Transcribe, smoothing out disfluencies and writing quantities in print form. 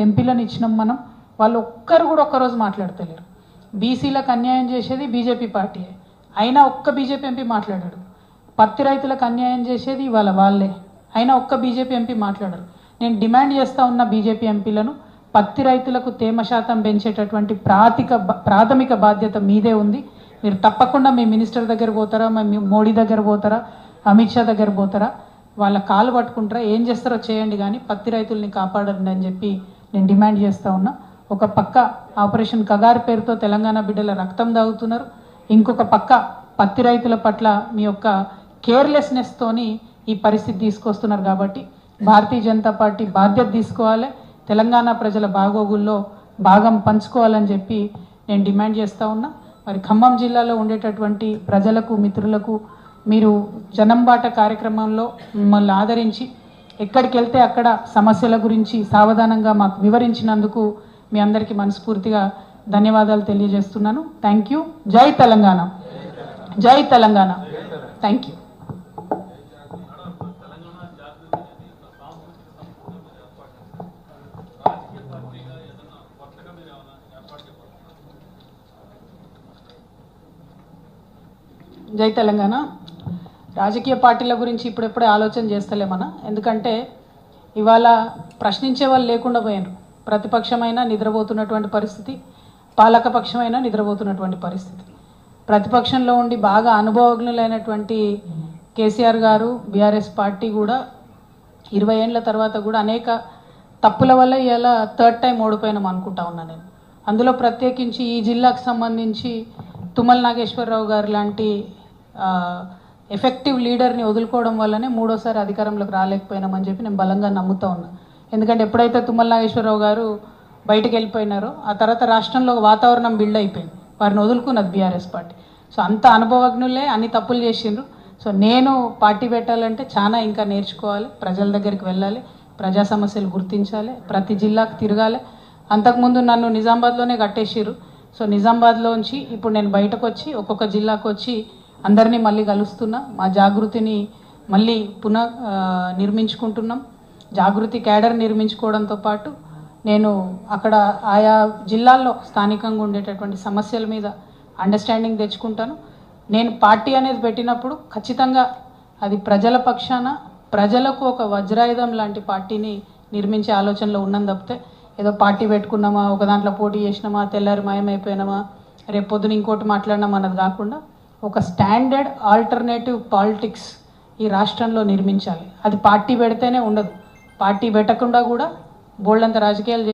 ఎంపీలను ఇచ్చినాం మనం, వాళ్ళు ఒక్కరు కూడా ఒక్కరోజు మాట్లాడతలేరు. బీసీలకు అన్యాయం చేసేది బీజేపీ పార్టీ, అయినా ఒక్క బీజేపీ ఎంపీ మాట్లాడాడు. పత్తి రైతులకు అన్యాయం చేసేది ఇవాళ వాళ్ళే, అయినా ఒక్క బీజేపీ ఎంపీ మాట్లాడరు. నేను డిమాండ్ చేస్తూ ఉన్న బీజేపీ ఎంపీలను, పత్తి రైతులకు తేమ శాతం పెంచేటటువంటి ప్రాథమిక బాధ్యత మీదే ఉంది. మీరు తప్పకుండా మీ మినిస్టర్ దగ్గర పోతారా, మీ మోడీ దగ్గర పోతారా, అమిత్ షా దగ్గర పోతారా, వాళ్ళ కాలు పట్టుకుంటారా, ఏం చేస్తారో చేయండి, కానీ పత్తి రైతుల్ని కాపాడండి అని చెప్పి నేను డిమాండ్ చేస్తూ ఉన్నా. ఒక పక్క ఆపరేషన్ కగారు పేరుతో తెలంగాణ బిడ్డల రక్తం దాగుతున్నారు, ఇంకొక పక్క పత్తి రైతుల పట్ల మీ యొక్క కేర్లెస్నెస్తోని ఈ పరిస్థితి తీసుకొస్తున్నారు. కాబట్టి భారతీయ జనతా పార్టీ బాధ్యత తీసుకోవాలి, తెలంగాణ ప్రజల బాగోగుల్లో భాగం పంచుకోవాలని చెప్పి నేను డిమాండ్ చేస్తూ ఉన్నా. మరి ఖమ్మం జిల్లాలో ఉండేటటువంటి ప్రజలకు, మిత్రులకు మీరు జనంబాట కార్యక్రమంలో మిమ్మల్ని ఆదరించి ఎక్కడికి వెళ్తే అక్కడ సమస్యల గురించి సావధానంగా మాకు వివరించినందుకు మీ అందరికీ మనస్ఫూర్తిగా ధన్యవాదాలు తెలియజేస్తున్నాను. Thank you. జై తెలంగాణ, జై తెలంగాణ. Thank you. జై తెలంగాణ. రాజకీయ పార్టీల గురించి ఇప్పుడెప్పుడే ఆలోచన చేస్తలేమన్నా, ఎందుకంటే ఇవాళ ప్రశ్నించే వాళ్ళు లేకుండా పోయినారు. ప్రతిపక్షమైనా నిద్రపోతున్నటువంటి పరిస్థితి, పాలకపక్షమైనా నిద్రపోతున్నటువంటి పరిస్థితి. ప్రతిపక్షంలో ఉండి బాగా అనుభవజ్ఞులైనటువంటి కేసీఆర్ గారు, బీఆర్ఎస్ పార్టీ కూడా 20 ఏళ్ల తర్వాత కూడా అనేక తప్పుల వల్ల ఇలా థర్డ్ టైం ఓడిపోయినాం అనుకుంటా ఉన్నా నేను. అందులో ప్రత్యేకించి ఈ జిల్లాకు సంబంధించి తుమ్మల నాగేశ్వరరావు గారు లాంటి ఎఫెక్టివ్ లీడర్ని వదులుకోవడం వల్లనే మూడోసారి అధికారంలోకి రాలేకపోయినామని చెప్పి నేను బలంగా నమ్ముతా ఉన్నా. ఎందుకంటే ఎప్పుడైతే తుమ్మల నాగేశ్వరరావు గారు బయటకు వెళ్ళిపోయినారో ఆ తర్వాత రాష్ట్రంలో వాతావరణం బిల్డ్ అయిపోయింది, వారిని వదులుకున్నది బీఆర్ఎస్ పార్టీ. సో అంత అనుభవజ్ఞులే అన్ని తప్పులు చేసిండ్రు. సో నేను పార్టీ పెట్టాలంటే చాలా ఇంకా నేర్చుకోవాలి, ప్రజల దగ్గరికి వెళ్ళాలి, ప్రజా సమస్యలు గుర్తించాలి, ప్రతి జిల్లాకు తిరగాలి. అంతకుముందు నన్ను నిజామాబాద్లోనే కట్టేసిర్రు. సో నిజామాబాద్లోంచి ఇప్పుడు నేను బయటకు వచ్చి ఒక్కొక్క జిల్లాకు వచ్చి అందరినీ మళ్ళీ కలుస్తున్నా. మా జాగృతిని మళ్ళీ నిర్మించుకుంటున్నాం. జాగృతి క్యాడర్ నిర్మించుకోవడంతో పాటు నేను అక్కడ ఆయా జిల్లాల్లో స్థానికంగా ఉండేటటువంటి సమస్యల మీద అండర్స్టాండింగ్ తెచ్చుకుంటాను. నేను పార్టీ అనేది పెట్టినప్పుడు ఖచ్చితంగా అది ప్రజల పక్షాన, ప్రజలకు ఒక వజ్రాయుధం లాంటి పార్టీని నిర్మించే ఆలోచనలో ఉన్నాను తప్పితే ఏదో పార్టీ పెట్టుకున్నామా, ఒక దాంట్లో పోటీ చేసినామా, తెల్లారి మాయమైపోయినామా, రేపు పొద్దున ఇంకోటి మాట్లాడినామా అన్నది కాకుండా ఒక స్టాండర్డ్ ఆల్టర్నేటివ్ పాలిటిక్స్ ఈ రాష్ట్రంలో నిర్మించాలి. అది పార్టీ పెడితేనే ఉండదు, పార్టీ పెట్టకుండా కూడా బోల్డంత రాజకీయాలు